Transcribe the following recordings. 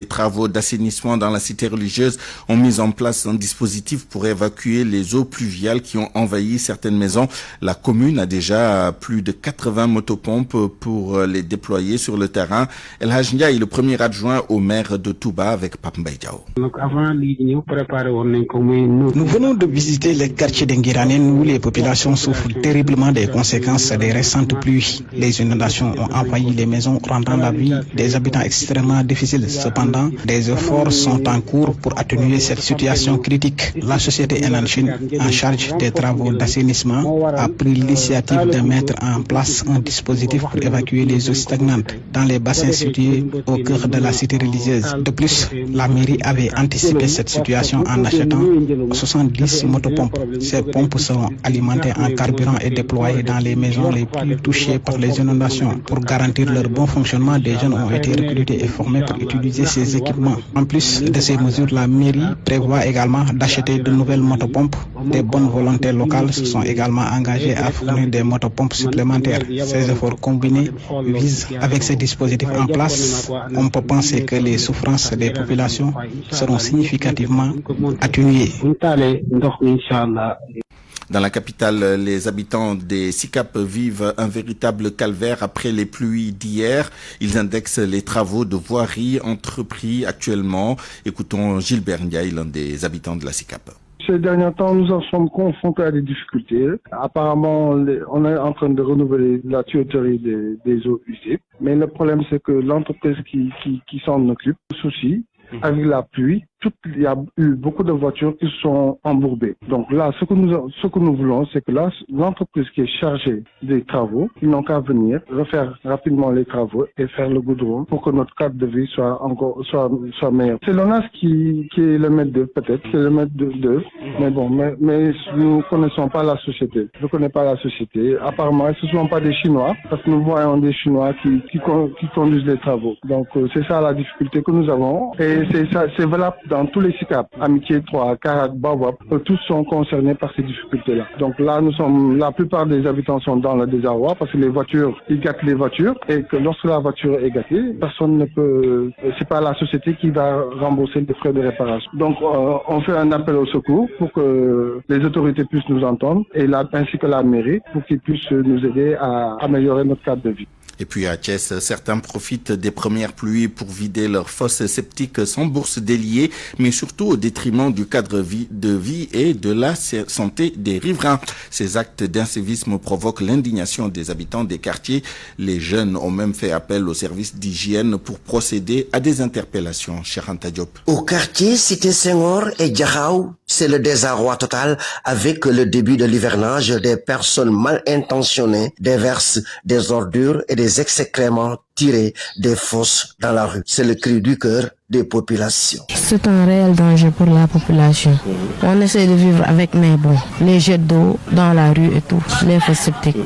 Les travaux d'assainissement dans la cité religieuse ont mis en place un dispositif pour évacuer les eaux pluviales qui ont envahi certaines maisons. La commune a déjà plus de 80 motopompes pour les déployer sur le terrain. El Hadj Ndiaye est le premier adjoint au maire de Touba avec Pape Mbaye Diao. Nous venons de visiter les quartiers d'Ingiranen où les populations souffrent terriblement des conséquences des récentes pluies. Les inondations ont envahi les maisons, rendant la vie des habitants extrêmement difficile. Cependant, des efforts sont en cours pour atténuer cette situation critique. La société Enan Chine, en charge des travaux d'assainissement, a pris l'initiative de mettre en place un dispositif pour évacuer les eaux stagnantes dans les bassins situés au cœur de la cité religieuse. De plus, la mairie avait anticipé cette situation en achetant 70 motopompes. Ces pompes seront alimentées en carburant et déployées dans les maisons les plus touchées par les inondations. Pour garantir leur bon fonctionnement, des jeunes ont été recrutés et formés pour utiliser ces équipements. En plus de ces mesures, la mairie prévoit également d'acheter de nouvelles motopompes. Des bonnes volontés locales se sont également engagées à fournir des motopompes supplémentaires. Ces efforts combinés visent, avec ces dispositifs en place, on peut penser que les souffrances des populations seront significativement atténuées. Dans la capitale, les habitants des SICAP vivent un véritable calvaire après les pluies d'hier. Ils indexent les travaux de voirie entrepris actuellement. Écoutons Gilbert Ndiaye, l'un des habitants de la SICAP. Ces derniers temps, nous en sommes confrontés à des difficultés. Apparemment, on est en train de renouveler la tuyauterie des eaux usées. Mais le problème, c'est que l'entreprise qui s'en occupe, souci, avec la pluie, il y a eu beaucoup de voitures qui sont embourbées. Donc là, ce que nous voulons, c'est que là, l'entreprise qui est chargée des travaux, ils n'ont qu'à venir refaire rapidement les travaux et faire le goudron pour que notre cadre de vie soit meilleur. C'est l'ONAS qui est le maître d'œuvre, peut-être, c'est le maître d'œuvre, mais bon, mais nous ne connaissons pas la société. Je ne connais pas la société. Apparemment, ce ne sont pas des Chinois, parce que nous voyons des Chinois qui conduisent les travaux. Donc c'est ça la difficulté que nous avons. Et c'est valable dans tous les SICAP, Amitié 3, Karak, Bawap, tous sont concernés par ces difficultés-là. Donc là, la plupart des habitants sont dans le désarroi parce que les voitures, ils gâtent les voitures et que lorsque la voiture est gâtée, personne ne peut, c'est pas la société qui va rembourser les frais de réparation. Donc on fait un appel au secours pour que les autorités puissent nous entendre et ainsi que la mairie pour qu'ils puissent nous aider à améliorer notre cadre de vie. Et puis à Thiès, certains profitent des premières pluies pour vider leurs fosses septiques sans bourse déliée, mais surtout au détriment du cadre de vie et de la santé des riverains. Ces actes d'incivisme provoquent l'indignation des habitants des quartiers. Les jeunes ont même fait appel aux services d'hygiène pour procéder à des interpellations. Anta Diop. Au quartier Cité Senghor et Diakhao, c'est le désarroi total avec le début de l'hivernage. Des personnes mal intentionnées déversent des ordures et des excréments tirés des fosses dans la rue. C'est le cri du cœur des populations. C'est un réel danger pour la population. On essaie de vivre avec, mais bon, les jets d'eau dans la rue et tout, les fosses septiques.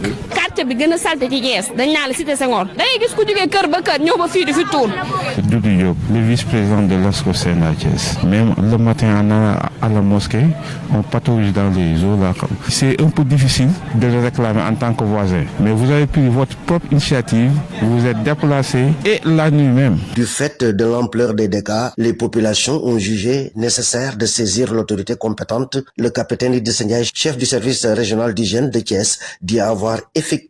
Doudou Diop, le vice-président de l'ASCOSEN à Thiès. Même le matin à la mosquée, on patrouille dans les eaux là. C'est un peu difficile de le réclamer en tant que voisin. Mais vous avez pris votre propre initiative, vous vous êtes déplacé et la nuit même. Du fait de l'ampleur des dégâts, les populations ont jugé nécessaire de saisir l'autorité compétente. Le capitaine Idrissa Ndiaye, chef du service régional d'hygiène de Thiès, dit avoir effectivement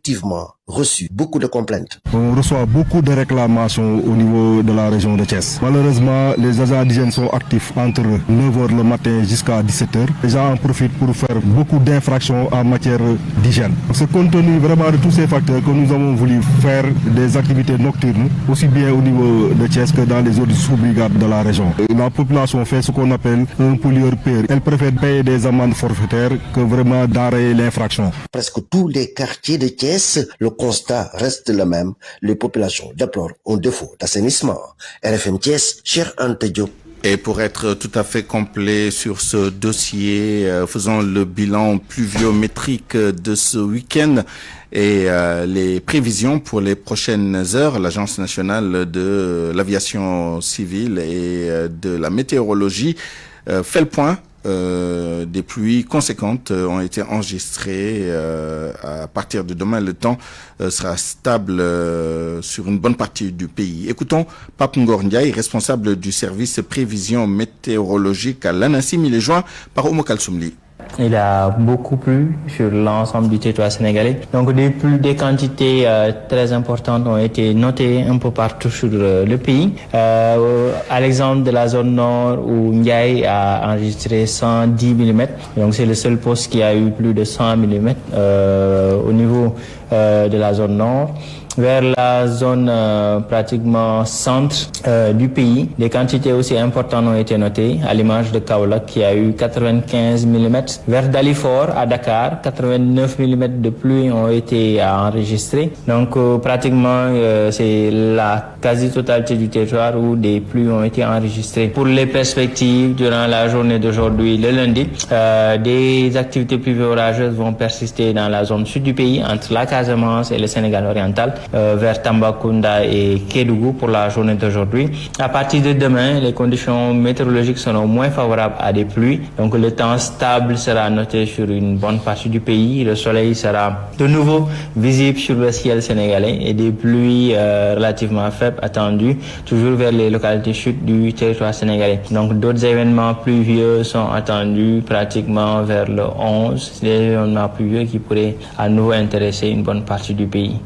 reçu beaucoup de complaintes. On reçoit beaucoup de réclamations au niveau de la région de Thiès. Malheureusement, les agents d'hygiène sont actifs entre 9h le matin jusqu'à 17h. Les gens en profitent pour faire beaucoup d'infractions en matière d'hygiène. C'est compte tenu vraiment de tous ces facteurs que nous avons voulu faire des activités nocturnes, aussi bien au niveau de Thiès que dans les autres sous-brigades de la région. La population fait ce qu'on appelle un pollueur-payeur. Elle préfère payer des amendes forfaitaires que vraiment d'enrayer l'infraction. Presque tous les quartiers de Thiès, le constat reste le même. Les populations déplorent un défaut d'assainissement. RFM Thiès, Anta Diop. Et pour être tout à fait complet sur ce dossier, faisons le bilan pluviométrique de ce week-end et les prévisions pour les prochaines heures. L'Agence nationale de l'aviation civile et de la météorologie fait le point des pluies conséquentes ont été enregistrées. À partir de demain, le temps sera stable sur une bonne partie du pays. Écoutons Pape Ngor Ndiaye, responsable du service prévision météorologique à l'ANACIM. Il est joint par Omo Kalsoumli. Il a beaucoup plu sur l'ensemble du territoire sénégalais. Donc des quantités très importantes ont été notées un peu partout sur le pays. À l'exemple de la zone nord où Ndiaye a enregistré 110 mm. Donc c'est le seul poste qui a eu plus de 100 mm au niveau de la zone nord. Vers la zone pratiquement centre du pays, des quantités aussi importantes ont été notées, à l'image de Kaolack qui a eu 95 mm. Vers Dalifort, à Dakar, 89 mm de pluie ont été enregistrés. Donc pratiquement c'est la quasi-totalité du territoire où des pluies ont été enregistrées. Pour les perspectives, durant la journée d'aujourd'hui, le lundi, des activités pluvio orageuses vont persister dans la zone sud du pays, entre la Casamance et le Sénégal oriental. Vers Tambacounda et Kédougou pour la journée d'aujourd'hui. À partir de demain, les conditions météorologiques seront moins favorables à des pluies. Donc le temps stable sera noté sur une bonne partie du pays. Le soleil sera de nouveau visible sur le ciel sénégalais et des pluies relativement faibles attendues toujours vers les localités sud du territoire sénégalais. Donc d'autres événements pluvieux sont attendus pratiquement vers le 11. Des événements pluvieux qui pourraient à nouveau intéresser une bonne partie du pays.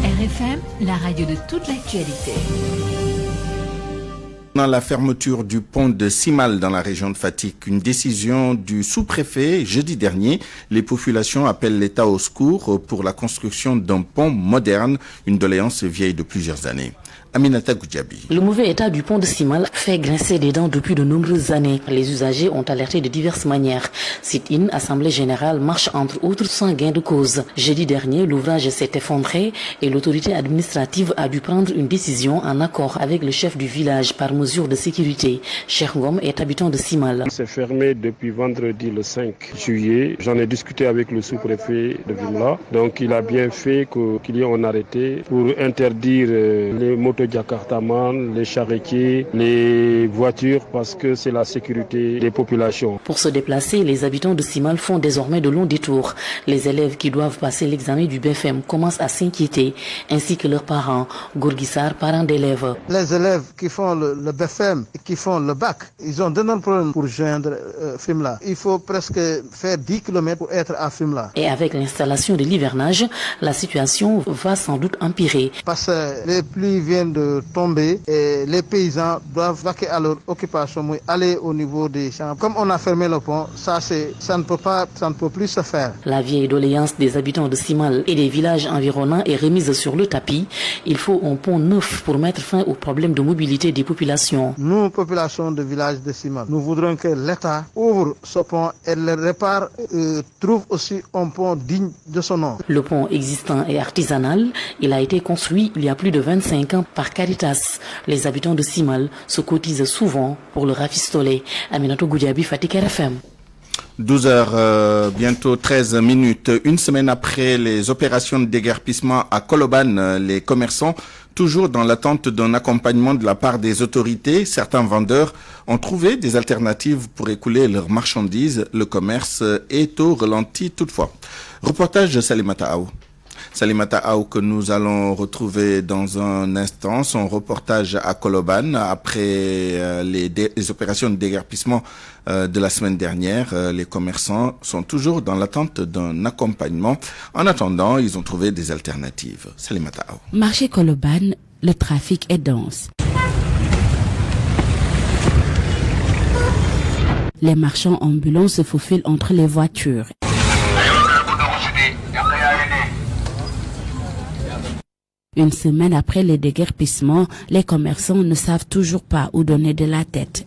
RFM, la radio de toute l'actualité. Dans la fermeture du pont de Simal dans la région de Fatick, une décision du sous-préfet jeudi dernier. Les populations appellent l'État au secours pour la construction d'un pont moderne, une doléance vieille de plusieurs années. Aminata Goudjabi. Le mauvais état du pont de Simal fait grincer des dents depuis de nombreuses années. Les usagers ont alerté de diverses manières. Sit-in, assemblée générale, marche entre autres sans gain de cause. Jeudi dernier, l'ouvrage s'est effondré et l'autorité administrative a dû prendre une décision en accord avec le chef du village par mesure de sécurité. Cheikh Ngom est habitant de Simal. C'est fermé depuis vendredi le 5 juillet. J'en ai discuté avec le sous-préfet de Vimla. Donc il a bien fait qu'il y ait un arrêté pour interdire les motos Jakartaman, les charretiers, les voitures parce que c'est la sécurité des populations. Pour se déplacer, les habitants de Simal font désormais de longs détours. Les élèves qui doivent passer l'examen du BFM commencent à s'inquiéter, ainsi que leurs parents. Gourgissar, parents d'élèves. Les élèves qui font le BFM et qui font le bac, ils ont d'énormes problèmes pour joindre Fimela. Il faut presque faire 10 km pour être à Fimela. Et avec l'installation de l'hivernage, la situation va sans doute empirer. Parce que les pluies viennent de tomber et les paysans doivent vaquer à leur occupation, aller au niveau des champs. Comme on a fermé le pont, ça ne peut plus se faire. La vieille doléance des habitants de Simal et des villages environnants est remise sur le tapis. Il faut un pont neuf pour mettre fin aux problèmes de mobilité des populations. Nous, population de village de Simal, nous voudrons que l'État ouvre ce pont et le répare, trouve aussi un pont digne de son nom. Le pont existant est artisanal. Il a été construit il y a plus de 25 ans par Caritas. Les habitants de Simal se cotisent souvent pour le rafistoler. Aminatou Goudjabi, Fatick RFM. 12h, bientôt 13 minutes. Une semaine après les opérations de déguerpissement à Colobane, les commerçants, toujours dans l'attente d'un accompagnement de la part des autorités, certains vendeurs ont trouvé des alternatives pour écouler leurs marchandises. Le commerce est au ralenti toutefois. Reportage de Salimata Aou. Salimata Aou que nous allons retrouver dans un instant. Son reportage à Colobane après les opérations de déguerpissement de la semaine dernière. Les commerçants sont toujours dans l'attente d'un accompagnement. En attendant, ils ont trouvé des alternatives. Salimata Aou. Marché Colobane, le trafic est dense. Les marchands ambulants se faufilent entre les voitures. Une semaine après les déguerpissements, les commerçants ne savent toujours pas où donner de la tête.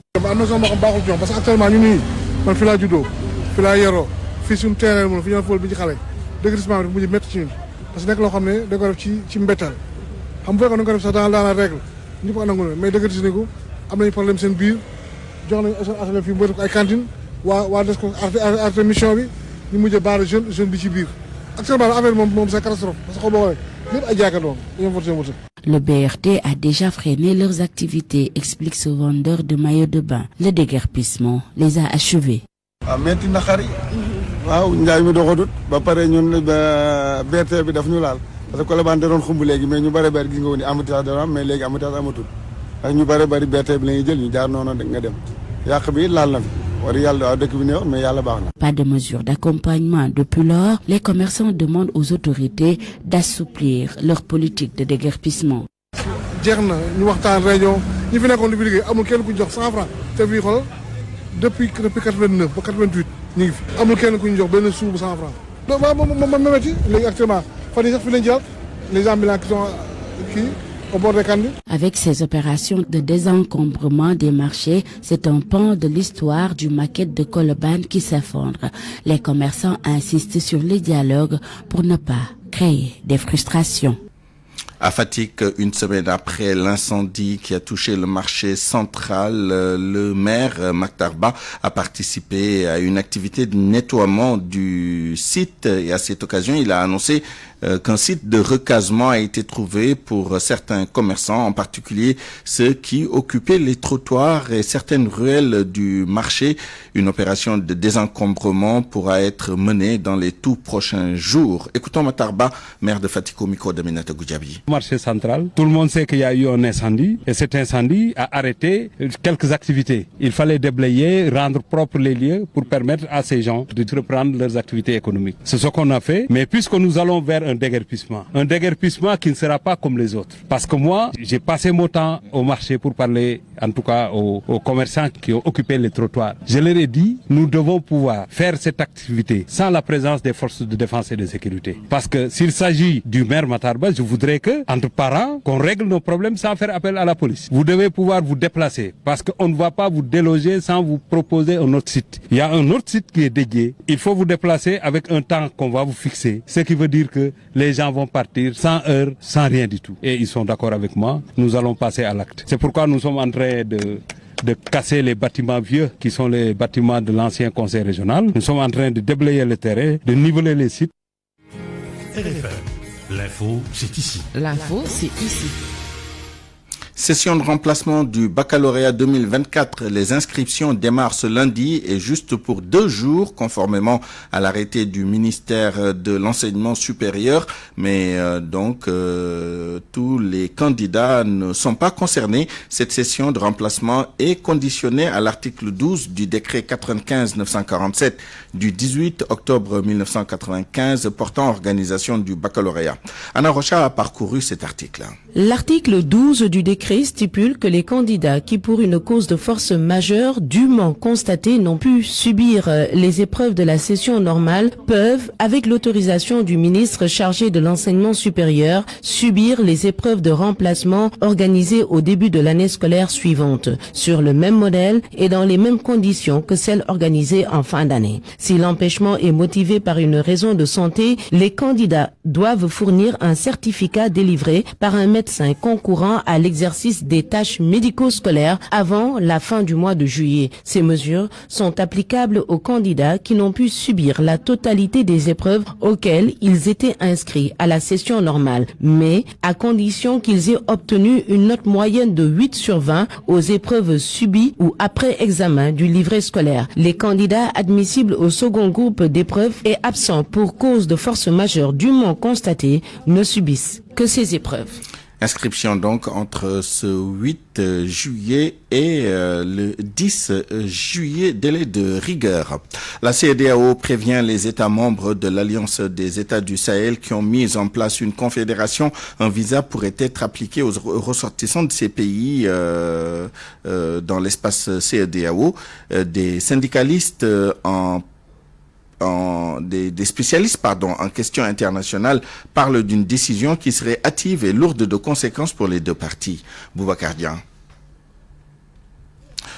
Le BRT a déjà freiné leurs activités, explique ce vendeur de maillots de bain. Le déguerpissement les a achevés. waaw njaay mi doxatut ba pare ñun BRT bi daf ñu laal parce que Colobane da doon xumb léegi mais ñu bëri bëri gis nga woon ni embouteillage da am mais léegi embouteillage amatul ak ñu bëri bëri BRT bi la ñuy jël ñu jaar noonu nga dem yàq bi laal na fi war yàlla waaw dëkk bi neex mais yàlla baax na. Pas de mesures d'accompagnement depuis lors, les commerçants demandent aux autorités d'assouplir leur politique de déguerpissement. jeex na ñu waxtaan réunion ñi fi nekkoon li fi liggéey amul kenn ku jox 100 francs te fii xoolal depuis 89 ba 88 ñu ngi fi amul kenn ku ñu jox benn suuf bu 100 francs donc ma métti léegi actuellement fan yii sax fi lañ jël les ambulants qui sont au bord des candidats. Avec ces opérations de désencombrement des marchés, c'est un pan de l'histoire du maquette de Colobane qui s'effondre. Les commerçants insistent sur le dialogue pour ne pas créer des frustrations. À Fatick, une semaine après l'incendie qui a touché le marché central, le maire Mactar Ba a participé à une activité de nettoiement du site et à cette occasion, il a annoncé qu'un site de recasement a été trouvé pour certains commerçants, en particulier ceux qui occupaient les trottoirs et certaines ruelles du marché. Une opération de désencombrement pourra être menée dans les tout prochains jours. Écoutons Mactar Ba, maire de Fatick au micro d'Aminata Goudiaby. Marché central, tout le monde sait qu'il y a eu un incendie et cet incendie a arrêté quelques activités. Il fallait déblayer, rendre propres les lieux pour permettre à ces gens de reprendre leurs activités économiques. C'est ce qu'on a fait, mais puisque nous allons vers un déguerpissement qui ne sera pas comme les autres. Parce que moi, j'ai passé mon temps au marché pour parler, en tout cas aux commerçants qui ont occupé les trottoirs. Je leur ai dit, nous devons pouvoir faire cette activité sans la présence des forces de défense et de sécurité. Parce que s'il s'agit du maire Mactar Ba, je voudrais que, entre parents, qu'on règle nos problèmes sans faire appel à la police. Vous devez pouvoir vous déplacer parce qu'on ne va pas vous déloger sans vous proposer un autre site. Il y a un autre site qui est dédié. Il faut vous déplacer avec un temps qu'on va vous fixer. Ce qui veut dire que les gens vont partir sans heure, sans rien du tout. Et ils sont d'accord avec moi. Nous allons passer à l'acte. C'est pourquoi nous sommes en train de casser les bâtiments vieux qui sont les bâtiments de l'ancien conseil régional. Nous sommes en train de déblayer le terrain, de niveler les sites. L'info, c'est ici. L'info, c'est ici. Session de remplacement du baccalauréat 2024. Les inscriptions démarrent ce lundi et juste pour 2 jours, conformément à l'arrêté du ministère de l'Enseignement supérieur. Mais tous les candidats ne sont pas concernés. Cette session de remplacement est conditionnée à l'article 12 du décret 95-947 du 18 octobre 1995 portant organisation du baccalauréat. Anna Rocha a parcouru cet article. L'article 12 du décret stipule que les candidats qui, pour une cause de force majeure dûment constatée, n'ont pu subir les épreuves de la session normale peuvent, avec l'autorisation du ministre chargé de l'enseignement supérieur, subir les épreuves de remplacement organisées au début de l'année scolaire suivante, sur le même modèle et dans les mêmes conditions que celles organisées en fin d'année. Si l'empêchement est motivé par une raison de santé, les candidats doivent fournir un certificat délivré par un médecin concourant à l'exercice des tâches médico-scolaires avant la fin du mois de juillet. Ces mesures sont applicables aux candidats qui n'ont pu subir la totalité des épreuves auxquelles ils étaient inscrits à la session normale, mais à condition qu'ils aient obtenu une note moyenne de 8 sur 20 aux épreuves subies ou après examen du livret scolaire. Les candidats admissibles au second groupe d'épreuves et absents pour cause de force majeure dûment constatée ne subissent que ces épreuves. Inscription donc entre ce 8 juillet et le 10 juillet, délai de rigueur. La CEDEAO prévient les États membres de l'Alliance des États du Sahel qui ont mis en place une confédération. Un visa pourrait être appliqué aux ressortissants de ces pays dans l'espace CEDEAO. Des syndicalistes des spécialistes en question internationale parlent d'une décision qui serait hâtive et lourde de conséquences pour les deux parties. Boubacar Dian.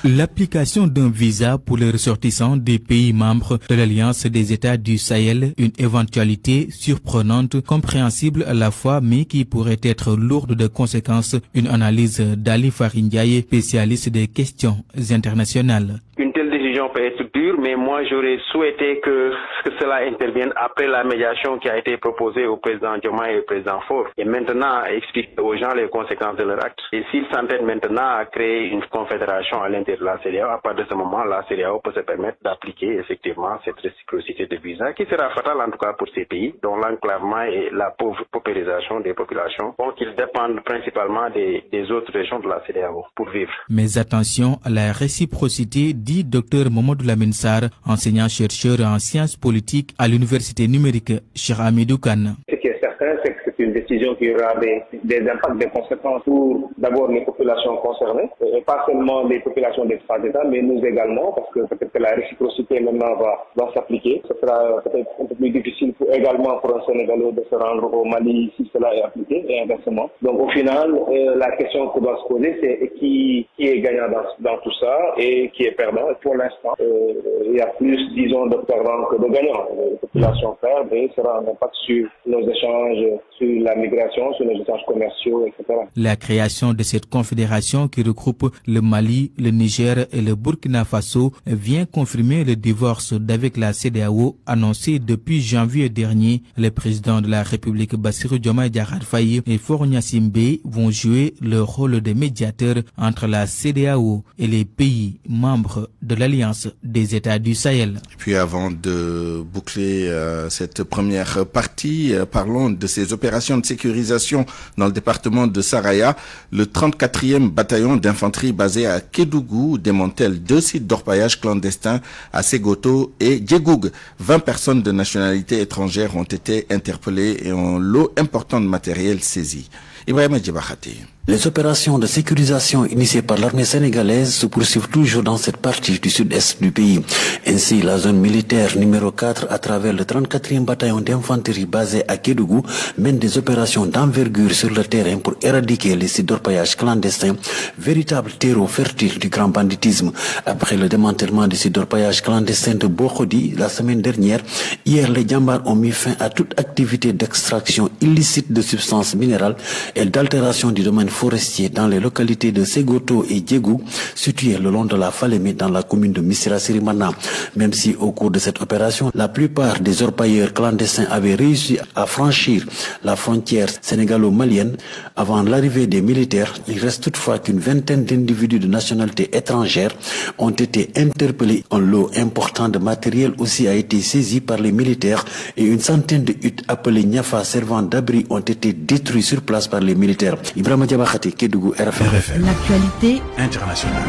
L'application d'un visa pour les ressortissants des pays membres de l'Alliance des États du Sahel, une éventualité surprenante, compréhensible à la fois, mais qui pourrait être lourde de conséquences. Une analyse d'Ali Farindiaye, spécialiste des questions internationales. Une telle décision peut être dure, mais moi j'aurais souhaité que cela intervienne après la médiation qui a été proposée au président Diomaye et au président Faure. Et maintenant, expliquer aux gens les conséquences de leur acte. Et s'ils s'entêtent maintenant à créer une confédération à l'intérieur de la CEDEAO, à partir de ce moment, la CEDEAO peut se permettre d'appliquer effectivement cette réciprocité de visa qui sera fatale en tout cas pour ces pays dont l'enclavement et la paupérisation des populations font qu'ils dépendent principalement des autres régions de la CEDEAO pour vivre. Mais attention à la réciprocité, dit Dr Mamadou Lamine Sarr, enseignant-chercheur en sciences politiques à l'université numérique Cheikh Hamidou Kane. Ce qui est certain, c'est que c'est une décision qui aura des impacts, des conséquences pour d'abord les populations concernées, et pas seulement les populations des trois États, mais nous également, parce que peut-être que la réciprocité maintenant va s'appliquer. Ce sera peut-être un peu plus difficile également pour un Sénégalais de se rendre au Mali si cela est appliqué, et inversement. Donc au final, la question qu'on doit se poser, c'est qui est gagnant dans tout ça et qui est perdant. Et pour l'instant, il y a plus, disons, de perdants que de gagnants. Les populations perdent et ça aura un impact sur nos échanges, sur la migration, sur nos échanges commerciaux, etc. La création de cette confédération qui regroupe le Mali, le Niger et le Burkina Faso vient confirmer le divorce d'avec la CEDEAO annoncé depuis janvier dernier. Le président de la République Bassirou Diomaye Diakhar Faye et Faure Gnassingbé vont jouer le rôle de médiateur entre la CEDEAO et les pays membres de l'Alliance des États du Sahel. Et puis avant de boucler cette première partie, parlons de ces opérations de sécurisation dans le département de Saraya. Le 34e bataillon d'infanterie basé à Kédougou démantèle 2 sites d'orpaillage clandestins à Ségoto et Djegoug. 20 personnes de nationalité étrangère ont été interpellées et un lot important de matériel saisi. Ibrahim Djibakhati. Les opérations de sécurisation initiées par l'armée sénégalaise se poursuivent toujours dans cette partie du sud-est du pays. Ainsi, la zone militaire numéro 4, à travers le 34e bataillon d'infanterie basé à Kédougou, mène des opérations d'envergure sur le terrain pour éradiquer les sites d'orpaillage clandestins, véritable terreau fertile du grand banditisme. Après le démantèlement des sites d'orpaillage clandestins de Bokhodi la semaine dernière, hier les Djambars ont mis fin à toute activité d'extraction illicite de substances minérales et d'altération du domaine forestier dans les localités de Ségoto et Djegoug, situées le long de la Falémé dans la commune de Missirah-Sirimana. Même si au cours de cette opération, la plupart des orpailleurs clandestins avaient réussi à franchir la frontière sénégalo-malienne avant l'arrivée des militaires, il reste toutefois qu'une vingtaine d'individus de nationalité étrangère ont été interpellés. Un lot important de matériel aussi a été saisi par les militaires et une centaine de huttes appelées Niafa servant d'abri ont été détruites sur place par les militaires. Ibrahim Djibakhati, Kédougou, RFM. L'actualité internationale.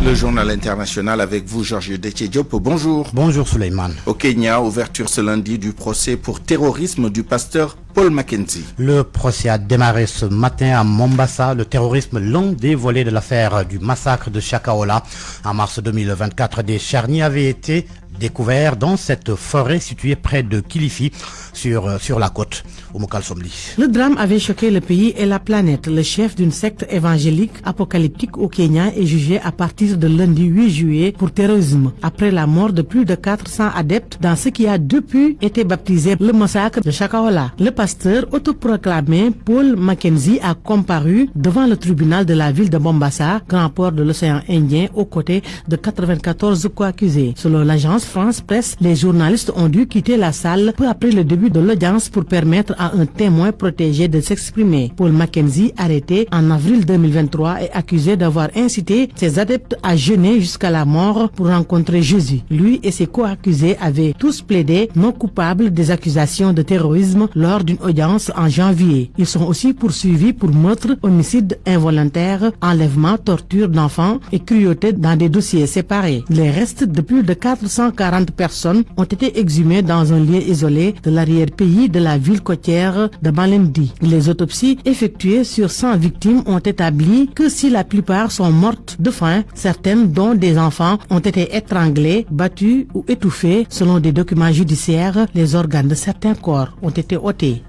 Le journal international avec vous, Georges Déthié Diop. Bonjour. Bonjour, Souleymane. Au Kenya, ouverture ce lundi du procès pour terrorisme du pasteur Paul Mackenzie. Le procès a démarré ce matin à Mombasa. Le terrorisme, l'un des volets de l'affaire du massacre de Shakahola. En mars 2024, des charniers avaient été découverts dans cette forêt située près de Kilifi, sur la côte. Le drame avait choqué le pays et la planète. Le chef d'une secte évangélique apocalyptique au Kenya est jugé à partir de lundi 8 juillet pour terrorisme, après la mort de plus de 400 adeptes dans ce qui a depuis été baptisé le massacre de Shakahola. Le pasteur autoproclamé Paul Mackenzie a comparu devant le tribunal de la ville de Mombasa, grand port de l'océan Indien, aux côtés de 94 co-accusés. Selon l'agence France Presse, les journalistes ont dû quitter la salle peu après le début de l'audience pour permettre à un témoin protégé de s'exprimer. Paul Mackenzie, arrêté en avril 2023, est accusé d'avoir incité ses adeptes à jeûner jusqu'à la mort pour rencontrer Jésus. Lui et ses co-accusés avaient tous plaidé non coupables des accusations de terrorisme lors d'une audience en janvier. Ils sont aussi poursuivis pour meurtre, homicide involontaire, enlèvement, torture d'enfants et cruauté dans des dossiers séparés. Les restes de plus de 440 personnes ont été exhumés dans un lieu isolé de l'arrière-pays de la ville côtière de Malindi. Les autopsies effectuées sur 100 victimes ont établi que si la plupart sont mortes de faim, certaines, dont des enfants, ont été étranglées, battues ou étouffées. Selon des documents judiciaires, les organes de certains corps ont été ôtés.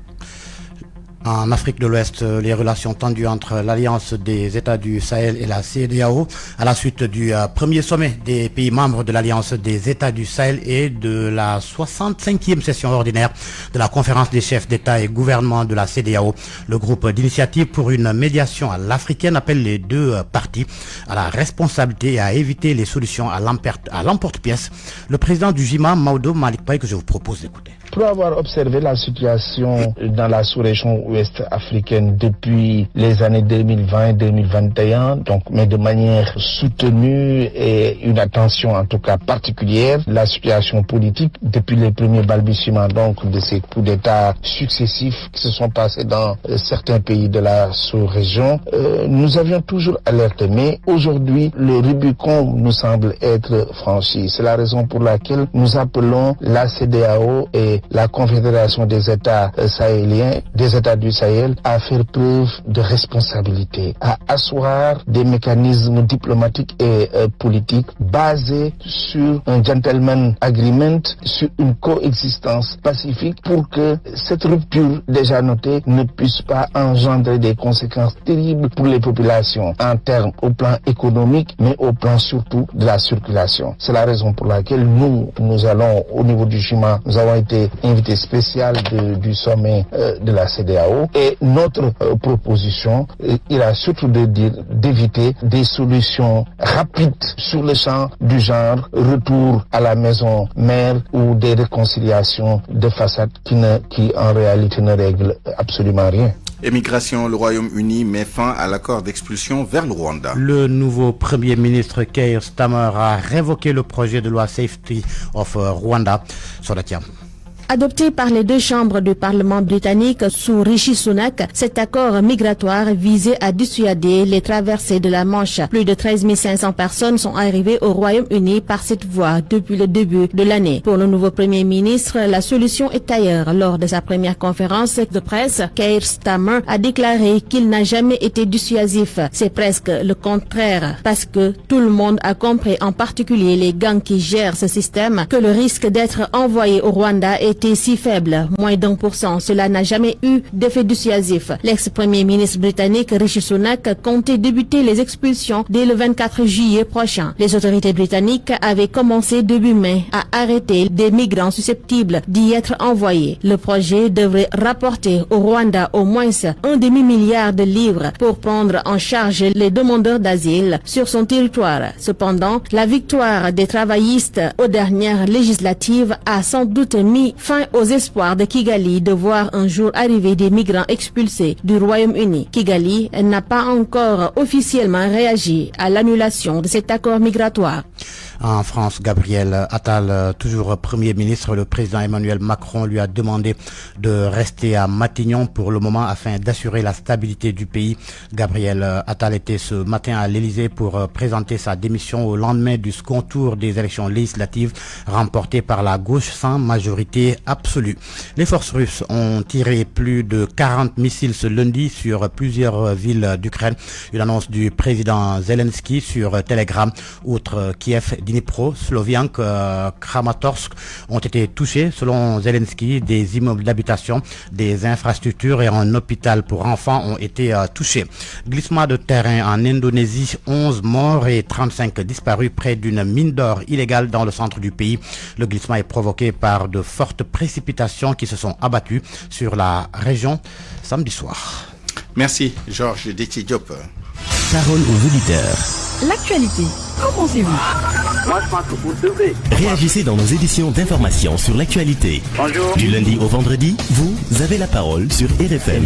En Afrique de l'Ouest, les relations tendues entre l'Alliance des États du Sahel et la CEDEAO à la suite du premier sommet des pays membres de l'Alliance des États du Sahel et de la 65e session ordinaire de la conférence des chefs d'État et gouvernement de la CEDEAO. Le groupe d'initiative pour une médiation à l'africaine appelle les deux parties à la responsabilité et à éviter les solutions à l'emporte-pièce. Le président du JIMA, Maodo Malick Paye, que je vous propose d'écouter. Pour avoir observé la situation dans la sous-région ouest africaine depuis les années 2020-2021, mais de manière soutenue et une attention en tout cas particulière, la situation politique depuis les premiers balbutiements de ces coups d'État successifs qui se sont passés dans certains pays de la sous-région, nous avions toujours alerté. Mais aujourd'hui, le Rubicon nous semble être franchi. C'est la raison pour laquelle nous appelons la CEDEAO et la Confédération des États sahéliens, des États du Sahel, à faire preuve de responsabilité, à asseoir des mécanismes diplomatiques et politiques basés sur un gentleman agreement, sur une coexistence pacifique pour que cette rupture déjà notée ne puisse pas engendrer des conséquences terribles pour les populations en termes au plan économique, mais au plan surtout de la circulation. C'est la raison pour laquelle nous allons au niveau du JIMA, nous avons été invité spécial du sommet de la CEDEAO et notre proposition ira surtout d'éviter des solutions rapides sur le champ du genre retour à la maison mère ou des réconciliations de façade qui en réalité ne règlent absolument rien. Émigration, le Royaume-Uni met fin à l'accord d'expulsion vers le Rwanda. Le nouveau Premier ministre Keir Starmer a révoqué le projet de loi Safety of Rwanda. Sodatia. Adopté par les deux chambres du Parlement britannique sous Rishi Sunak, cet accord migratoire visait à dissuader les traversées de la Manche. Plus de 13 500 personnes sont arrivées au Royaume-Uni par cette voie depuis le début de l'année. Pour le nouveau Premier ministre, la solution est ailleurs. Lors de sa première conférence de presse, Keir Starmer a déclaré qu'il n'a jamais été dissuasif. C'est presque le contraire, parce que tout le monde a compris, en particulier les gangs qui gèrent ce système, que le risque d'être envoyé au Rwanda était si faible, moins d'1%. Cela n'a jamais eu d'effet dissuasif. L'ex-premier ministre britannique Rishi Sunak comptait débuter les expulsions dès le 24 juillet prochain. Les autorités britanniques avaient commencé début mai à arrêter des migrants susceptibles d'y être envoyés. Le projet devrait rapporter au Rwanda au moins $1,5 milliard pour prendre en charge les demandeurs d'asile sur son territoire. Cependant, la victoire des travaillistes aux dernières législatives a sans doute mis fin aux espoirs de Kigali de voir un jour arriver des migrants expulsés du Royaume-Uni. Kigali n'a pas encore officiellement réagi à l'annulation de cet accord migratoire. En France, Gabriel Attal, toujours Premier ministre, le président Emmanuel Macron lui a demandé de rester à Matignon pour le moment afin d'assurer la stabilité du pays. Gabriel Attal était ce matin à l'Élysée pour présenter sa démission au lendemain du second tour des élections législatives remportées par la gauche sans majorité absolue. Les forces russes ont tiré plus de 40 missiles ce lundi sur plusieurs villes d'Ukraine. Une annonce du président Zelensky sur Telegram. Outre Kiev, Dnipro, Sloviansk, Kramatorsk ont été touchés. Selon Zelensky, des immeubles d'habitation, des infrastructures et un hôpital pour enfants ont été touchés. Glissement de terrain en Indonésie, 11 morts et 35 disparus près d'une mine d'or illégale dans le centre du pays. Le glissement est provoqué par de fortes précipitations qui se sont abattues sur la région samedi soir. Merci Georges Détidiop. Parole aux auditeurs. L'actualité, qu'en pensez-vous? Moi, je pense que vous devez. Réagissez dans nos éditions d'information sur l'actualité. Bonjour. Du lundi au vendredi, vous avez la parole sur RFM.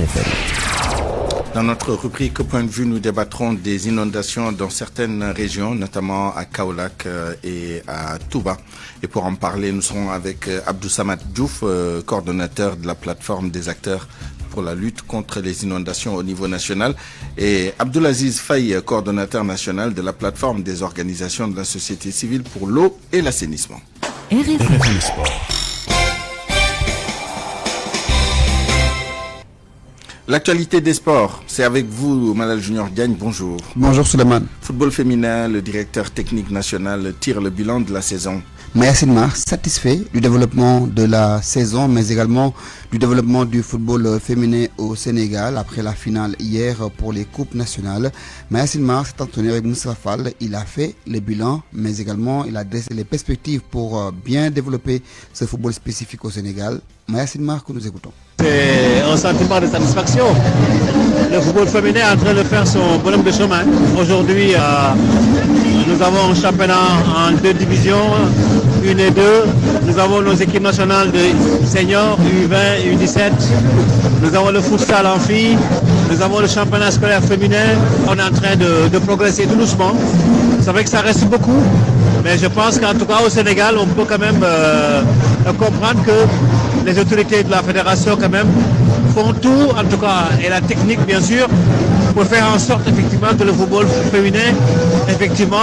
Dans notre rubrique Point de vue, nous débattrons des inondations dans certaines régions, notamment à Kaolack et à Touba. Et pour en parler, nous serons avec Abdou Samad Diouf, coordonnateur de la plateforme des acteurs pour la lutte contre les inondations au niveau national, et Abdoulaziz Faye, coordonnateur national de la plateforme des organisations de la société civile pour l'eau et l'assainissement. RFM Sport. L'actualité des sports, c'est avec vous, Malal Junior Diagne, bonjour. Bonjour Suleiman. Football féminin, le directeur technique national tire le bilan de la saison. Mayacine Mar, satisfait du développement de la saison, mais également du développement du football féminin au Sénégal après la finale hier pour les coupes nationales. Mayacine Mar s'est entretenu avec Moussa Fall. Il a fait le bilan, mais également il a dressé les perspectives pour bien développer ce football spécifique au Sénégal. Mayacine Mar, que nous écoutons. C'est un sentiment de satisfaction. Le football féminin est en train de faire son bonhomme de chemin. Aujourd'hui, nous avons un championnat en 2 divisions, 1 et 2. Nous avons nos équipes nationales de seniors, U20, U17. Nous avons le futsal en filles. Nous avons le championnat scolaire féminin. On est en train de progresser tout doucement. C'est vrai que ça reste beaucoup. Mais je pense qu'en tout cas au Sénégal, on peut quand même comprendre que les autorités de la fédération quand même font tout, en tout cas, et la technique bien sûr, pour faire en sorte effectivement que le football féminin effectivement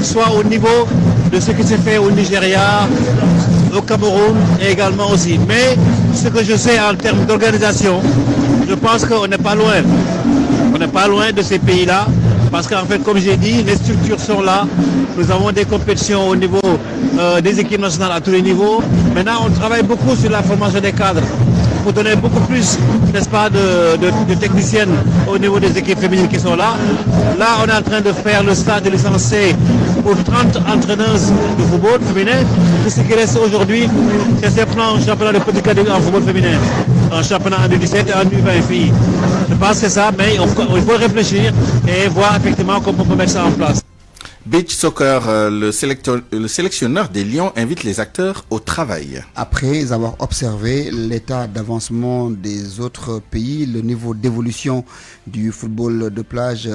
soit au niveau de ce qui s'est fait au Nigeria, au Cameroun et également aussi. Mais ce que je sais en termes d'organisation, je pense qu'on n'est pas loin. On n'est pas loin de ces pays-là. Parce qu'en fait, comme j'ai dit, les structures sont là. Nous avons des compétitions au niveau des équipes nationales à tous les niveaux. Maintenant, on travaille beaucoup sur la formation des cadres pour donner beaucoup plus, n'est-ce pas, de techniciennes au niveau des équipes féminines qui sont là. Là, on est en train de faire le stage de licence C pour 30 entraîneuses de football féminin. Tout ce qui reste aujourd'hui, c'est simplement un championnat de petite catégorie en football féminin. Un championnat en U17 et en U20 filles. Je pense que c'est ça, mais il faut réfléchir et voir effectivement comment on peut mettre ça en place. Beach Soccer, le sélectionneur des Lions invite les acteurs au travail. Après avoir observé l'état d'avancement des autres pays, le niveau d'évolution du football de plage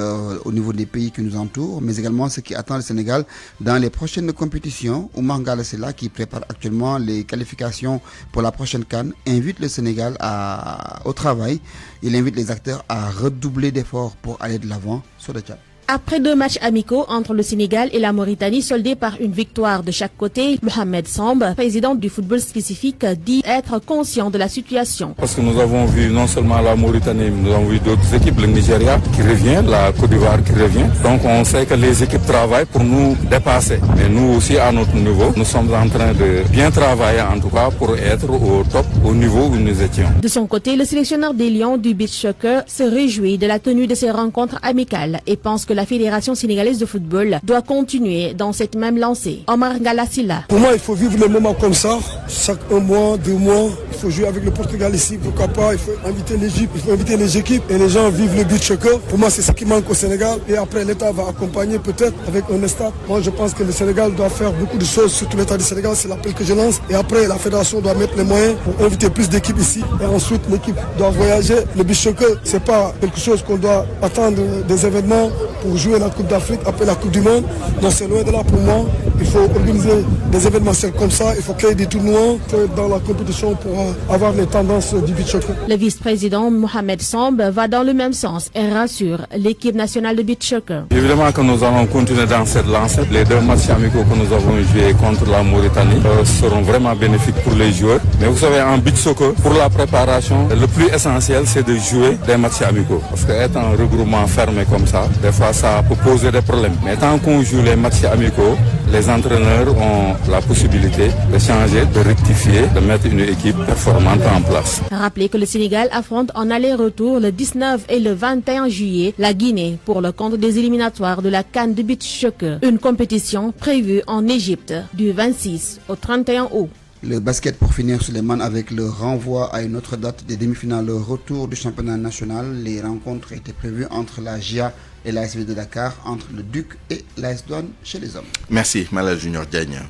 au niveau des pays qui nous entourent, mais également ce qui attend le Sénégal dans les prochaines compétitions, Oumar Ngalla Sylla, qui prépare actuellement les qualifications pour la prochaine CAN, invite le Sénégal au travail. Il invite les acteurs à redoubler d'efforts pour aller de l'avant sur le Tchad. Après 2 matchs amicaux entre le Sénégal et la Mauritanie soldés par une victoire de chaque côté, Mohamed Samb, président du football spécifique, dit être conscient de la situation. Parce que nous avons vu non seulement la Mauritanie, nous avons vu d'autres équipes, le Nigeria qui revient, la Côte d'Ivoire qui revient. Donc on sait que les équipes travaillent pour nous dépasser. Et nous aussi à notre niveau, nous sommes en train de bien travailler en tout cas pour être au top, au niveau où nous étions. De son côté, le sélectionneur des Lions du beach soccer se réjouit de la tenue de ces rencontres amicales et pense que la Fédération sénégalaise de football doit continuer dans cette même lancée. Omar Ngalla Sylla. Pour moi, il faut vivre les moments comme ça. Chaque 1 mois, 2 mois, il faut jouer avec le Portugal ici, pourquoi pas. Il faut inviter l'Égypte, il faut inviter les équipes et les gens vivent le beach soccer. Pour moi, c'est ce qui manque au Sénégal. Et après, l'État va accompagner peut-être avec un stade. Moi, je pense que le Sénégal doit faire beaucoup de choses, surtout l'État du Sénégal. C'est l'appel que je lance. Et après, la Fédération doit mettre les moyens pour inviter plus d'équipes ici. Et ensuite, l'équipe doit voyager. Le beach soccer, c'est pas quelque chose qu'on doit attendre des événements pour jouer la Coupe d'Afrique, après la Coupe du Monde. Donc c'est loin de là pour moi. Il faut organiser des événementiels comme ça. Il faut créer des tournois dans la compétition pour avoir les tendances du beach soccer. Le vice-président Mohamed Samb va dans le même sens et rassure l'équipe nationale de beach soccer. Évidemment que nous allons continuer dans cette lancée. Les 2 matchs amicaux que nous avons joués contre la Mauritanie seront vraiment bénéfiques pour les joueurs. Mais vous savez, en beach soccer, pour la préparation, le plus essentiel c'est de jouer des matchs amicaux. Parce qu'être un regroupement fermé comme ça, des fois ça peut poser des problèmes. Mais tant qu'on joue les matchs amicaux, les entraîneurs ont la possibilité de changer, de rectifier, de mettre une équipe performante en place. Rappelez que le Sénégal affronte en aller-retour le 19 et le 21 juillet la Guinée pour le compte des éliminatoires de la CAN de beach soccer, une compétition prévue en Égypte du 26 au 31 août. Le basket pour finir, Suleiman, avec le renvoi à une autre date des demi-finales retour du championnat national. Les rencontres étaient prévues entre la GIA et l'ASV de Dakar, entre le Duc et l'AS Douanes chez les hommes. Merci, Malal Junior Diagne.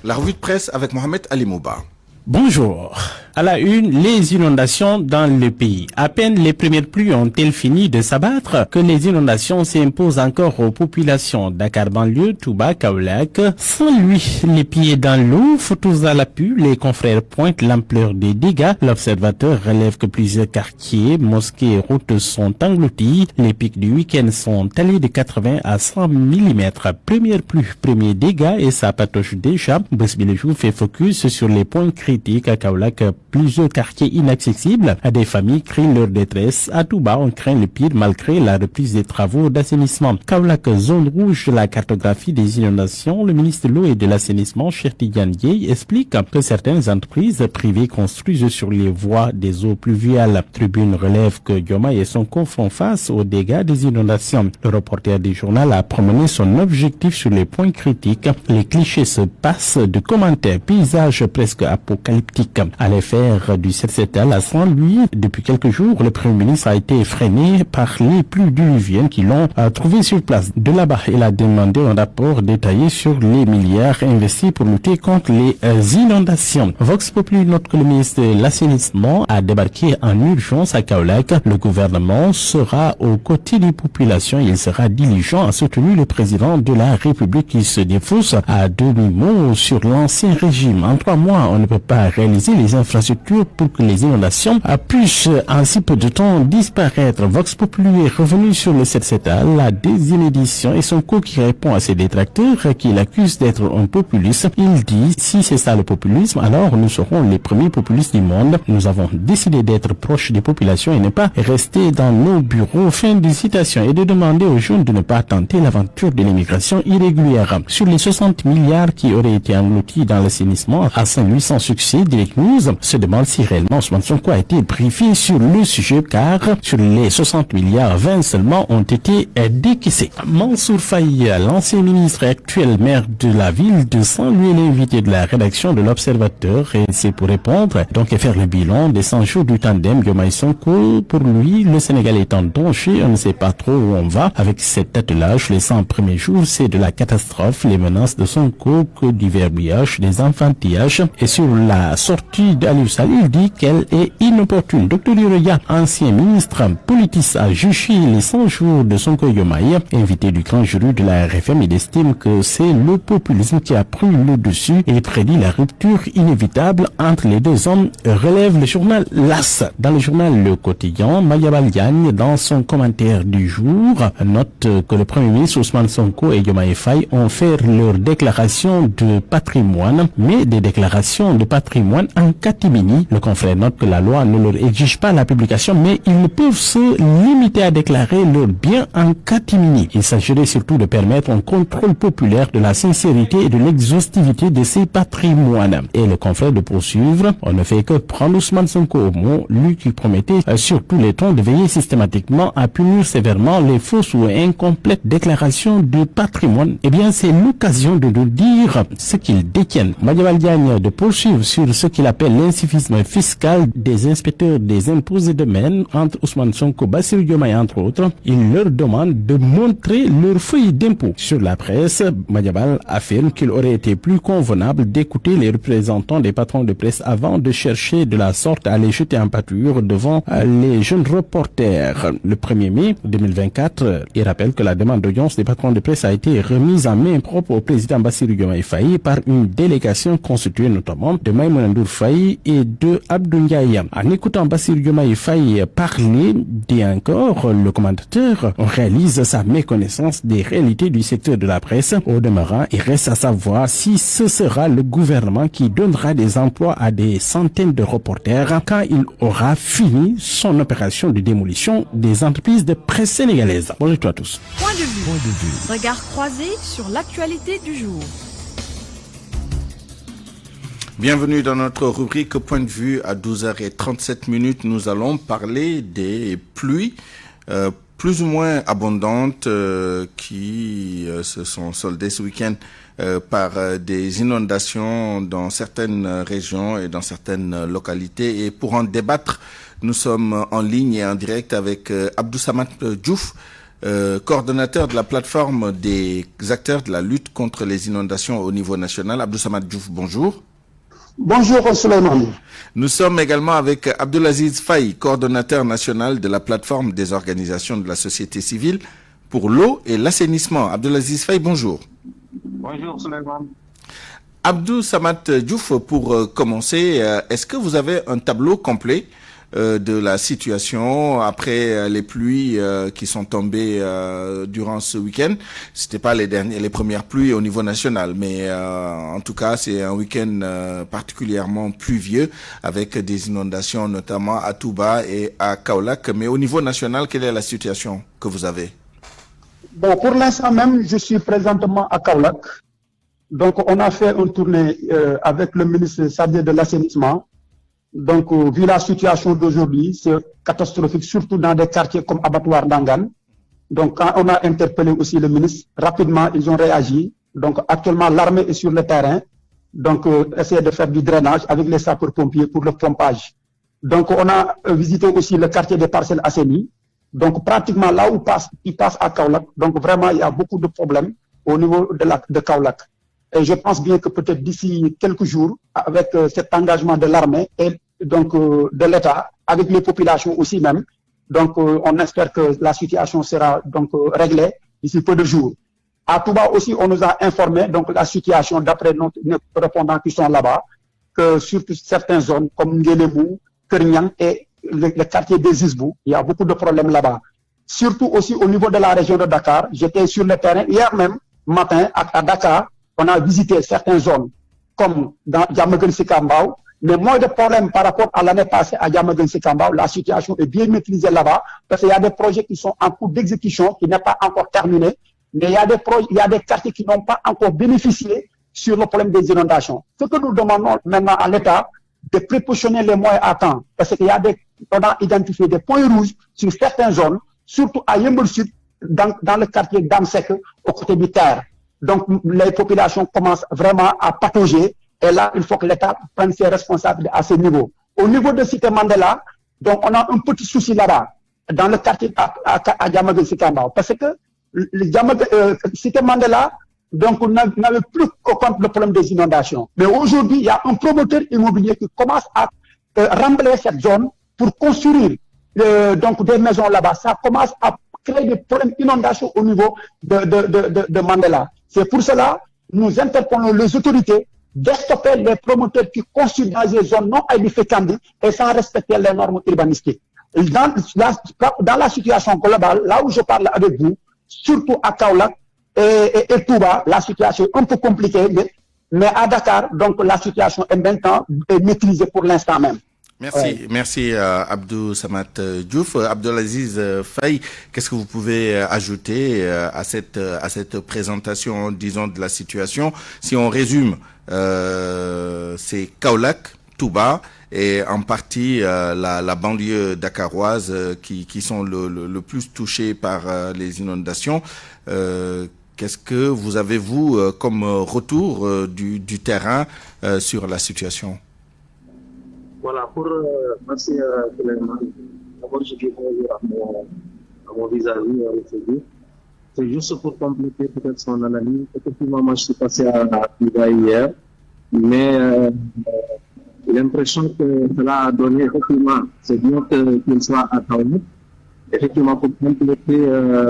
La revue de presse avec Mohamed Ali Mouba. Bonjour. À la une, les inondations dans le pays. À peine les premières pluies ont-elles fini de s'abattre que les inondations s'imposent encore aux populations. Dakar banlieue, Touba, Kaolack. Sans lui, les pieds dans l'eau, photos à l'appui, les confrères pointent l'ampleur des dégâts. L'observateur relève que plusieurs quartiers, mosquées et routes sont engloutis. Les pics du week-end sont allés de 80 à 100 mm. Première pluie, premier dégât et ça patoche déjà. Bosbilejou fait focus sur les points critiques à Kaolack. plusieurs quartiers inaccessibles. Des familles crient leur détresse. À Touba, on craint le pire malgré la reprise des travaux d'assainissement. Kaolack, zone rouge de la cartographie des inondations, le ministre de l'eau et de l'assainissement, Cheikh Tidiane Dièye, explique que certaines entreprises privées construisent sur les voies des eaux pluviales. Tribune relève que Diomaye et Sonko font face aux dégâts des inondations. Le reporter du journal a promené son objectif sur les points critiques. Les clichés se passent de commentaires, paysages presque apocalyptiques. À l'affaire du 7-7 à Saint-Louis, depuis quelques jours, le Premier ministre a été freiné par les pluies diluviennes qui l'ont trouvé sur place. De là-bas, il a demandé un rapport détaillé sur les milliards investis pour lutter contre les inondations. Vox Populi note que le ministre de l'Assainissement a débarqué en urgence à Kaolack. Le gouvernement sera aux côtés des populations et il sera diligent à soutenir le président de la République qui se défausse à demi-mot sur l'ancien régime. En 3 mois, on ne peut pas réaliser les infrastructures pour que les inondations puissent en si peu de temps disparaître. Vox Populi est revenu sur le 7-7A, la désinédition et Sonko qui répond à ses détracteurs qui l'accusent d'être un populiste. Il dit, si c'est ça le populisme, alors nous serons les premiers populistes du monde. Nous avons décidé d'être proches des populations et ne pas rester dans nos bureaux. Fin de citation. Et de demander aux jeunes de ne pas tenter l'aventure de l'immigration irrégulière. Sur les 60 milliards qui auraient été engloutis dans l'assainissement à Saint-Louis sans succès, Direct News se demande si réellement Ousmane Sonko a été briefé sur le sujet car sur les 60 milliards, 20 seulement ont été décaissés. Mansour Faye, l'ancien ministre et actuel maire de la ville de Saint-Louis, est l'invité de la rédaction de l'Observateur et c'est pour répondre donc et faire le bilan des 100 jours du tandem Diomaye Sonko. Pour lui, le Sénégal est en danger, on ne sait pas trop où on va avec cet attelage. Les 100 premiers jours, c'est de la catastrophe, les menaces de Sonko, que du verbiage, des enfantillages. Et sur la sortie d'Aliou Sall, il dit qu'elle est inopportune. Dr Yoroya, ancien ministre politiste, a jugé les 100 jours de Sonko Diomaye. Invité du grand jury de la RFM, il estime que c'est le populisme qui a pris le dessus et prédit la rupture inévitable entre les deux hommes, relève le journal LAS. Dans le journal Le Quotidien, Mayabal Diagne, dans son commentaire du jour, note que le Premier ministre Ousmane Sonko et Diomaye Faye ont fait leur déclaration de patrimoine, mais des déclarations de patrimoine en catimini. Le confrère note que la loi ne leur exige pas la publication, mais ils ne peuvent se limiter à déclarer leurs biens en catimini. Il s'agirait surtout de permettre un contrôle populaire de la sincérité et de l'exhaustivité de ces patrimoines. Et le confrère de poursuivre, on ne fait que prendre Ousmane Sonko au mot, lui qui promettait sur tous les tons de veiller systématiquement à punir sévèrement les fausses ou incomplètes déclarations de patrimoine. Eh bien, c'est l'occasion de nous dire ce qu'ils détiennent. Madiambal Diagne de poursuivre sur ce qu'il appelle l'insuffisance fiscale des inspecteurs des impôts et domaines entre Ousmane Sonko, Bassirou Diomaye entre autres. Il leur demande de montrer leur feuille d'impôt. Sur la presse, Madiambal affirme qu'il aurait été plus convenable d'écouter les représentants des patrons de presse avant de chercher de la sorte à les jeter en pâture devant les jeunes reporters. Le 1er mai 2024, il rappelle que la demande d'audience des patrons de presse a été remise en main propre au président Bassirou Diomaye Faye par une délégation constituée notamment de Maïmouna Ndour Faye et de Abdou Ndiaye. En écoutant Bassirou Diomaye Faye parler, dit encore le commentateur, on réalise sa méconnaissance des réalités du secteur de la presse. Au demeurant, il reste à savoir si ce sera le gouvernement qui donnera des emplois à des centaines de reporters quand il aura fini son opération de démolition des entreprises de presse sénégalaises. Bonjour à tous. Point de vue. Regard croisé sur l'actualité du jour. Bienvenue dans notre rubrique Point de vue. À 12h37, nous allons parler des pluies plus ou moins abondantes qui se sont soldées ce week-end par des inondations dans certaines régions et dans certaines localités. Et pour en débattre, nous sommes en ligne et en direct avec Abdou Samad Diouf, coordonnateur de la plateforme des acteurs de la lutte contre les inondations au niveau national. Abdou Samad Diouf, bonjour. Bonjour Souleymane. Nous sommes également avec Abdelaziz Faye, coordonnateur national de la plateforme des organisations de la société civile pour l'eau et l'assainissement. Abdelaziz Faye, bonjour. Bonjour Souleymane. Abdou Samad Diouf, pour commencer, est-ce que vous avez un tableau complet de la situation après les pluies qui sont tombées durant ce week-end. C'était pas les premières pluies au niveau national, mais en tout cas c'est un week-end particulièrement pluvieux avec des inondations notamment à Touba et à Kaolack. Mais au niveau national, quelle est la situation que vous avez? Bon, pour l'instant même, je suis présentement à Kaolack. Donc, on a fait une tournée avec le ministre chargé de l'assainissement. Donc, vu la situation d'aujourd'hui, c'est catastrophique, surtout dans des quartiers comme Abattoir d'Angan. Donc, quand on a interpellé aussi le ministre, rapidement, ils ont réagi. Donc, actuellement, l'armée est sur le terrain. Donc, essayer de faire du drainage avec les sapeurs-pompiers pour le pompage. Donc, on a visité aussi le quartier des Parcelles Assainies. Donc, pratiquement là où il passe à Kaolack. Donc, vraiment, il y a beaucoup de problèmes au niveau de Kaolack. Et je pense bien que peut-être d'ici quelques jours, avec cet engagement de l'armée et donc de l'État, avec les populations aussi même, donc on espère que la situation sera donc réglée d'ici peu de jours. À Touba aussi, on nous a informé donc la situation d'après nos répondants qui sont là-bas, que sur certaines zones comme Nguélémou, Kerniang et le quartier des Isbou, il y a beaucoup de problèmes là-bas. Surtout aussi au niveau de la région de Dakar. J'étais sur le terrain hier même matin à Dakar. On a visité certaines zones comme dans Diamaguène-Sicap-Mbao, mais moins de problèmes par rapport à l'année passée à Diamaguène-Sicap-Mbao. La situation est bien maîtrisée là-bas parce qu'il y a des projets qui sont en cours d'exécution, qui n'est pas encore terminé, mais il y a des quartiers qui n'ont pas encore bénéficié sur le problème des inondations. Ce que nous demandons maintenant à l'État, de prépositionner les moyens à temps, parce qu'il y a on a identifié des points rouges sur certaines zones, surtout à Yeumbeul Sud, dans le quartier d'Amsek, au côté du terre. Donc, les populations commencent vraiment à patauger. Et là, il faut que l'État prenne ses responsabilités à ce niveau. Au niveau de Cité Mandela, donc, on a un petit souci là-bas, dans le quartier à Diamaguène-Sicap-Mbao. Parce que Cité Mandela, donc, on n'avait plus qu'au compte le problème des inondations. Mais aujourd'hui, il y a un promoteur immobilier qui commence à remblayer cette zone pour construire donc des maisons là-bas. Ça commence à créer des problèmes d'inondation au niveau de Mandela. C'est pour cela nous interpellons les autorités de stopper les promoteurs qui construisent dans des zones non édificantes et sans respecter les normes urbanistiques. Dans la situation globale, là où je parle avec vous, surtout à Kaolack et Touba, la situation est un peu compliquée, mais à Dakar, donc la situation est maintenant maîtrisée pour l'instant même. Merci Abdou Samad Diouf. Abdelaziz Faye, qu'est-ce que vous pouvez ajouter à cette présentation, disons, de la situation? Si on résume, c'est Kaolack, Touba et en partie la banlieue dakaroise qui sont le plus touchés par les inondations. Qu'est-ce que vous avez, vous, comme retour du terrain sur la situation? Voilà, merci Suleiman. D'abord, je dis bonjour à mon vis-à-vis, c'est juste pour compléter peut-être son analyse. Effectivement, moi, je suis passé à Touba hier, mais l'impression que cela a donné, effectivement, c'est bien qu'il soit à Kaolack. Effectivement, pour compléter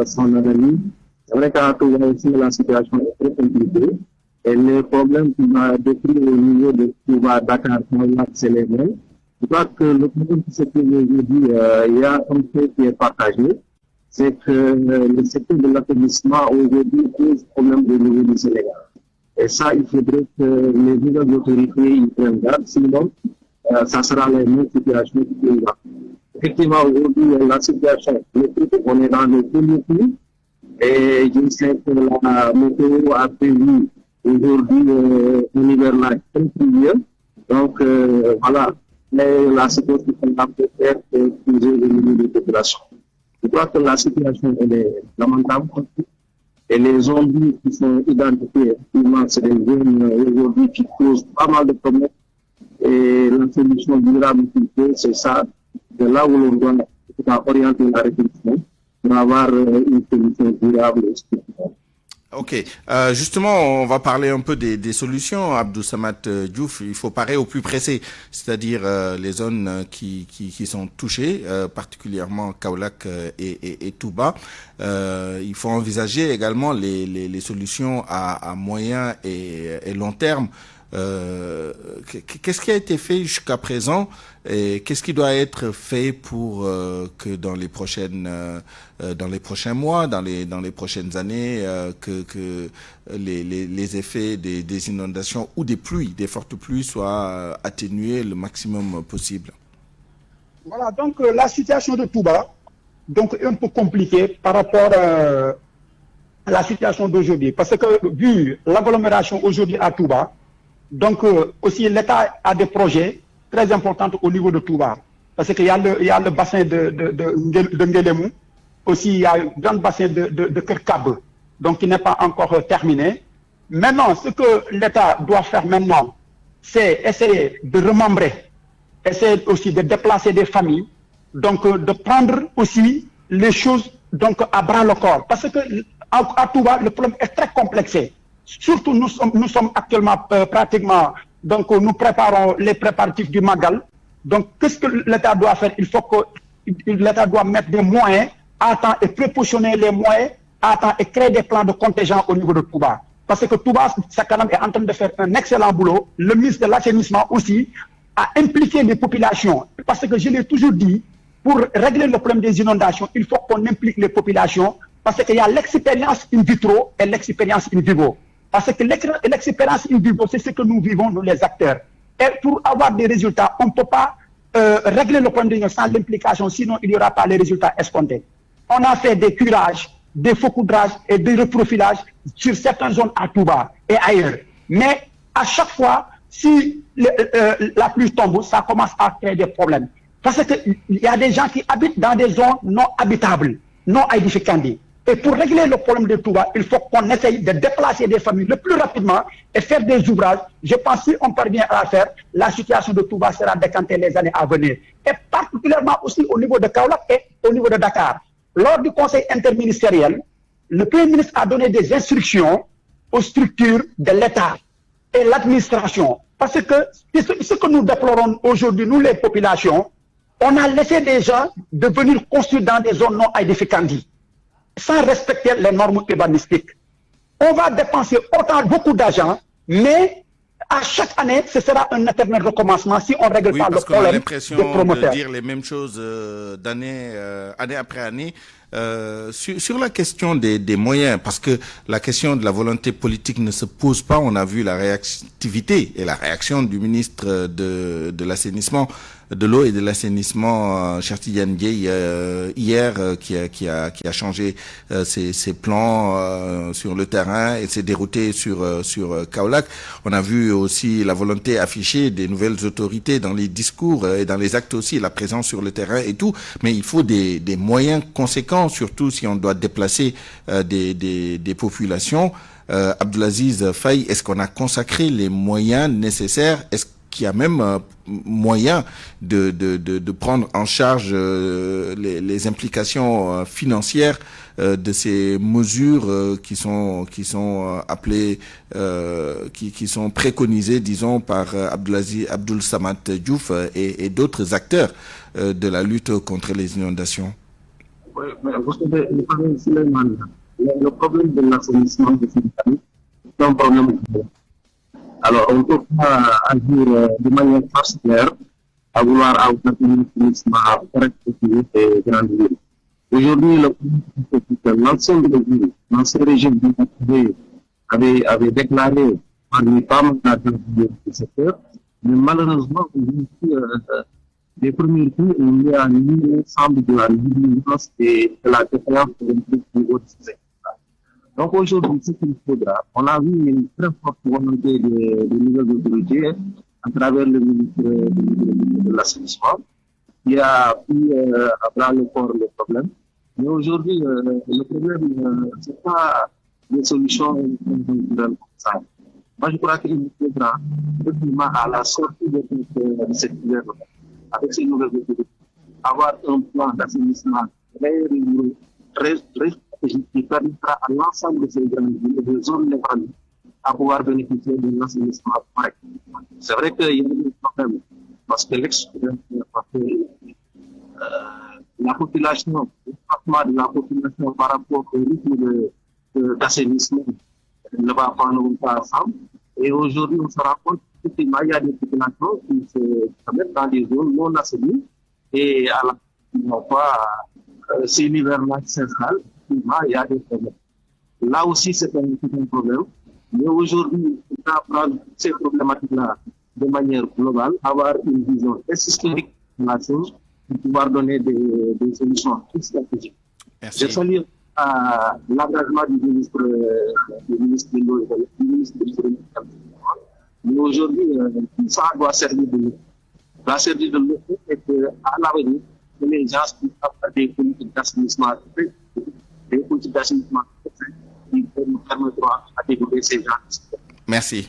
son analyse, c'est vrai qu'à Touba aussi, la situation est très compliquée. Et les problèmes qu'on a décrits au niveau de Touba, Dakar, c'est les mêmes. Je crois que le problème qui s'est posé aujourd'hui, il y a un fait qui est partagé, c'est que le secteur de l'assainissement aujourd'hui pose problème au niveau du Sénégal. Et ça, il faudrait que les nouvelles autorités y prennent garde, sinon ça sera la même situation qui est là. Effectivement, aujourd'hui, la situation, on est dans le premier tour, et je sais que la météo a prévu aujourd'hui un hivernage très pluvieux. Donc, voilà. Mais la situation peut être posée au niveau des populations. Je crois que la situation est lamentable. Et les zombies qui sont identifiés, c'est des zones aujourd'hui qui posent pas mal de problèmes. Et la solution durable, c'est ça. C'est là où l'on doit orienter la réflexion pour avoir une solution durable et structurelle. Ok. Justement, on va parler un peu des solutions, Abdou Samad Diouf. Il faut parer au plus pressé, c'est-à-dire les zones qui sont touchées, particulièrement Kaolack et Touba. Il faut envisager également les solutions à moyen et long terme Qu'est-ce qui a été fait jusqu'à présent et qu'est-ce qui doit être fait pour que dans les prochains mois, dans les prochaines années, que les effets des inondations ou des fortes pluies soient atténués le maximum possible? Voilà, donc la situation de Touba est un peu compliquée par rapport à la situation d'aujourd'hui. Parce que vu l'agglomération aujourd'hui à Touba, aussi l'État a des projets très importants au niveau de Touba. Parce qu'il y a le bassin de Nguélémou, aussi il y a un grand bassin de Kerkab, qui n'est pas encore terminé. Maintenant, ce que l'État doit faire maintenant, c'est essayer de remembrer, essayer aussi de déplacer des familles, de prendre aussi les choses à bras le corps. Parce que à Touba, le problème est très complexé. Surtout, nous sommes actuellement pratiquement, nous préparons les préparatifs du Magal. Donc, qu'est-ce que l'État doit faire? Il faut que l'État doit mettre des moyens à temps et prépositionner les moyens à temps et créer des plans de contingent au niveau de Touba. Parce que Touba, Sakanam est en train de faire un excellent boulot. Le ministre de l'Assainissement aussi a impliqué les populations. Parce que je l'ai toujours dit, pour régler le problème des inondations, il faut qu'on implique les populations. Parce qu'il y a l'expérience in vitro et l'expérience in vivo. Parce que l'expérience in vivo, c'est ce que nous vivons, nous les acteurs. Et pour avoir des résultats, on ne peut pas régler le problème des sans l'implication, sinon il n'y aura pas les résultats escomptés. On a fait des curages, des faux coudrages et des reprofilages sur certaines zones à Touba et ailleurs. Mais à chaque fois, si la pluie tombe, ça commence à créer des problèmes. Parce qu'il y a des gens qui habitent dans des zones non habitables, non édificantes. Et pour régler le problème de Touba, il faut qu'on essaye de déplacer des familles le plus rapidement et faire des ouvrages. Je pense que si on parvient à la faire, la situation de Touba sera décantée les années à venir. Et particulièrement aussi au niveau de Kaolack et au niveau de Dakar. Lors du conseil interministériel, le Premier ministre a donné des instructions aux structures de l'État et l'administration. Parce que ce que nous déplorons aujourd'hui, nous les populations, on a laissé des gens de venir construire dans des zones non édificantes, sans respecter les normes urbanistiques. On va dépenser beaucoup d'argent, mais à chaque année, ce sera un éternel recommencement si on ne règle pas le problème. On a l'impression de dire les mêmes choses année après année. Sur la question des moyens, parce que la question de la volonté politique ne se pose pas, on a vu la réactivité et la réaction du ministre de l'assainissement, de l'eau et de l'assainissement, Chertidiane Dieye, hier, qui a changé ses plans sur le terrain et s'est dérouté sur Kaolack. On a vu aussi la volonté affichée des nouvelles autorités dans les discours et dans les actes aussi, la présence sur le terrain et tout, mais il faut des moyens conséquents, surtout si on doit déplacer des populations. Abdelaziz Faye, est-ce qu'on a consacré les moyens nécessaires? Est-ce qu'il y a même moyen de prendre en charge les implications financières de ces mesures qui sont appelées, qui sont préconisées, disons, par Abdoul Samad Diouf et d'autres acteurs de la lutte contre les inondations? Oui, mais vous savez, le problème de l'assainissement c'est un problème. Alors, on ne peut pas agir de manière particulière à vouloir avoir un assainissement correct et grand. Aujourd'hui, le problème, c'est que l'ensemble des villes, dans ces régimes avait déclaré parmi pas mal du secteur, mais malheureusement, les premiers coups, il y a l'ensemble de la vigilance et de la défaillance du niveau de ces secteurs. Donc aujourd'hui, ce qu'il faudra, on a vu une très forte volonté des nouvelles autorités à travers le ministre de l'assainissement qui a pu apprendre le corps le problème. Mais aujourd'hui, le problème, ce n'est pas des solutions comme ça. Moi, je crois qu'il faudra, à la sortie de cette gouvernement, avec ces nouvelles autorités, avoir un plan d'assainissement très rigoureux, très stratégique qui permettra à l'ensemble de ces grandes villes et des zones népalaises à pouvoir bénéficier d'un assainissement correct. C'est vrai qu'il y a des problèmes parce que la population, le traitement de la population par rapport au rythme d'assainissement ne va pas ensemble. Et aujourd'hui, on se rend compte qu'il y a des populations qui se mettent dans des zones non assainies et à la fois, si l'hiver-là s'installe, il y a des problèmes. Là aussi, c'est un problème. Mais aujourd'hui, on va prendre ces problématiques-là de manière globale, avoir une vision historique de la chose pour pouvoir donner des solutions stratégiques. Je salue l'engagement du ministre de l'eau et du ministre de l'Économie. Mais aujourd'hui, tout ça doit servir de l'eau. Doit servir de l'eau et qu'à l'avenir, les gens puissent avoir des politiques d'assainissement, qui nous permettront à développer ces gens. Merci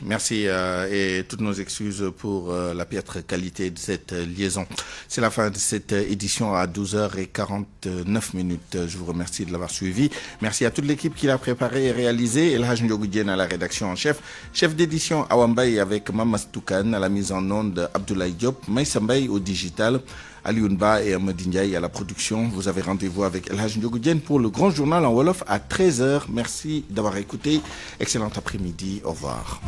et toutes nos excuses pour la piètre qualité de cette liaison. C'est la fin de cette édition à 12h49. Je vous remercie de l'avoir suivi. Merci à toute l'équipe qui l'a préparé et réalisé. El Hadj Ndiogou Diène à la rédaction en chef. Chef d'édition Awambaye avec Mamas Toukan à la mise en onde, Abdoulaye Diop, Maïssa Mbaye au digital, Alioune Ba et Amadi Ndiaye à la production. Vous avez rendez-vous avec El Hadj Ndiogou Diène pour le grand journal en Wolof à 13h. Merci d'avoir écouté. Excellent après-midi. Au revoir.